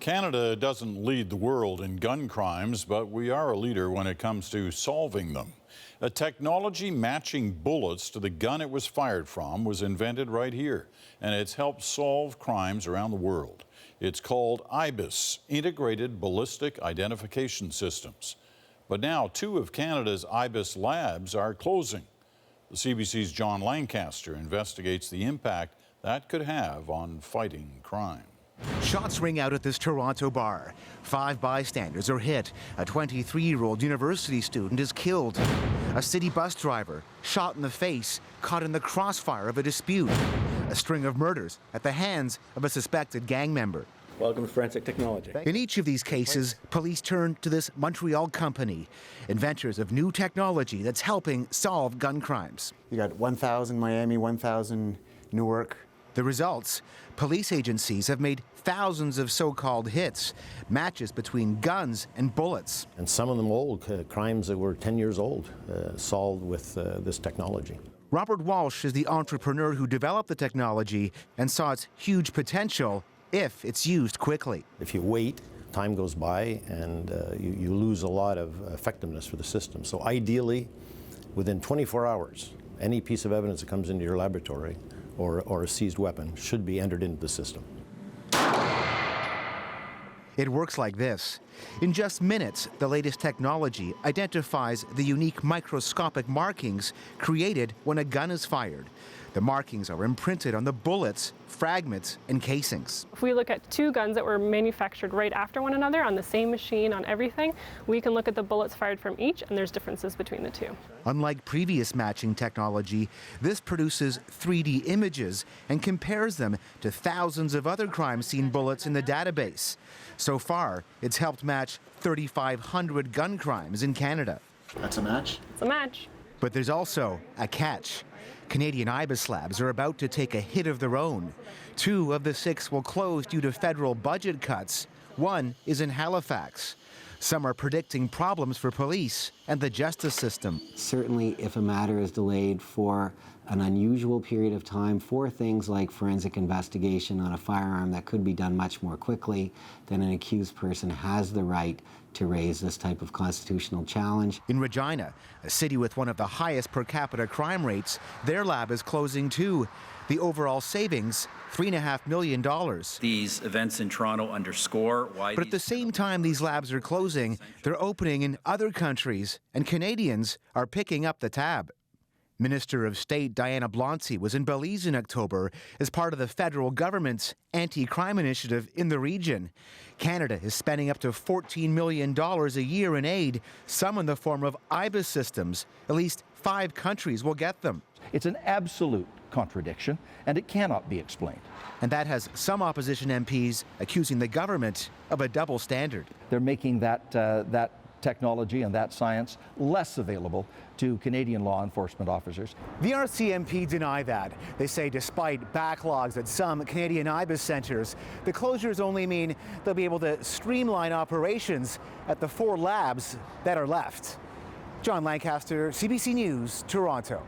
Canada doesn't lead the world in gun crimes, but we are a leader when it comes to solving them. A technology matching bullets to the gun it was fired from was invented right here, and it's helped solve crimes around the world. It's called IBIS, Integrated Ballistic Identification Systems. But now 2 of Canada's IBIS labs are closing. The CBC's John Lancaster investigates the impact that could have on fighting crime. Shots ring out at this Toronto bar. 5 bystanders are hit. A 23-year-old university student is killed. A city bus driver shot in the face, caught in the crossfire of a dispute. A string of murders at the hands of a suspected gang member. Welcome to Forensic Technology. In each of these cases, police turn to this Montreal company, inventors of new technology that's helping solve gun crimes. You got 1,000 Miami, 1,000 Newark. The results? Police agencies have made thousands of so-called hits, matches between guns and bullets. And some of them old, crimes that were 10 years old, solved with this technology. Robert Walsh is the entrepreneur who developed the technology and saw its huge potential if it's used quickly. If you wait, time goes by and you lose a lot of effectiveness for the system. So ideally, within 24 hours, any piece of evidence that comes into your laboratory or a seized weapon should be entered into the system. It works like this. In just minutes, the latest technology identifies the unique microscopic markings created when a gun is fired. The markings are imprinted on the bullets, fragments, and casings. If we look at 2 guns that were manufactured right after one another on the same machine, on everything, we can look at the bullets fired from each, and there's differences between the 2. Unlike previous matching technology, this produces 3D images and compares them to thousands of other crime scene bullets in the database. So far, it's helped match 3,500 gun crimes in Canada. That's a match? It's a match. But there's also a catch. Canadian IBIS labs are about to take a hit of their own. 2 of the 6 will close due to federal budget cuts. 1 is in Halifax. Some are predicting problems for police and the justice system. Certainly, if a matter is delayed for an unusual period of time for things like forensic investigation on a firearm that could be done much more quickly, then an accused person has the right to raise this type of constitutional challenge. In Regina, a city with one of the highest per capita crime rates, their lab is closing too. The overall savings, $3.5 million. These events in Toronto underscore why. But at the same time these labs are closing, they're opening in other countries, and Canadians are picking up the tab. Minister of State Diana Blonsky was in Belize in October as part of the federal government's anti-crime initiative in the region. Canada is spending up to $14 million a year in aid, some in the form of IBIS systems. At least 5 countries will get them. It's an absolute contradiction, and it cannot be explained. And that has some opposition MPs accusing the government of a double standard. They're making that technology and that science less available to Canadian law enforcement officers. The RCMP deny that. They say despite backlogs at some Canadian IBIS centres, the closures only mean they'll be able to streamline operations at the 4 labs that are left. John Lancaster, CBC News, Toronto.